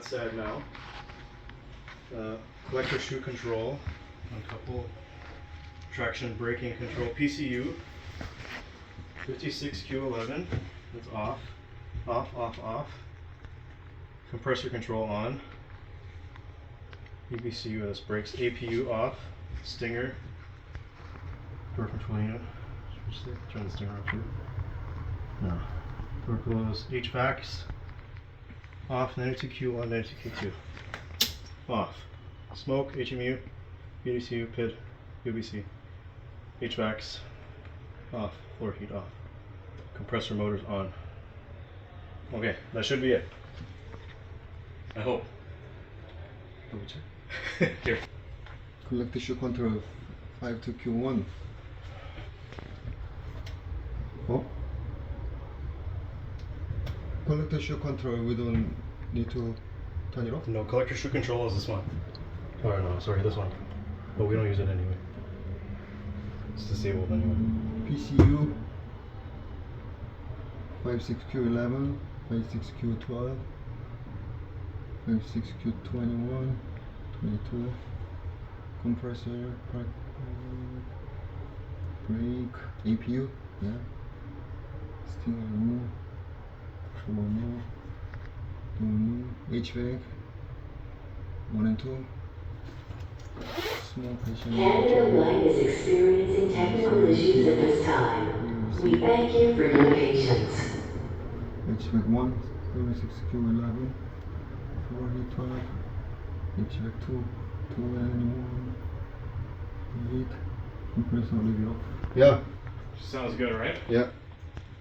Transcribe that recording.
that side now. Collector shoe control, a couple traction braking control, PCU, 56Q11, that's off, off. Compressor control on, EBCU, that's brakes, APU off, stinger, door control unit, turn the stinger off too. No. Door close, HVACs, off, 92Q1, 92Q2, off. Smoke, HMU, BDCU, PID, UBC, HVACs, off, floor heat off. Compressor motors on. Okay, that should be it. I hope. Double check. Here. Collector shoe control 5 to Q1. Oh. Collector shoe control, we don't need to turn it off? No, collector shoe control is this one. Oh no, sorry, this one. But we don't use it anyway. It's disabled anyway. PCU 56Q11, 56Q12, 56Q21, 22. Compressor, brake, APU, yeah. Still new, floor new, door new, HVAC 1 and 2. Small patient. Canada Line is experiencing technical issues at this time. We thank you for your patience. HVAC 1, 36Q11, floor heat 12, HVAC 2, 2 and 1, 8, compressor leave it off. Yeah. Sounds good, right? Yeah.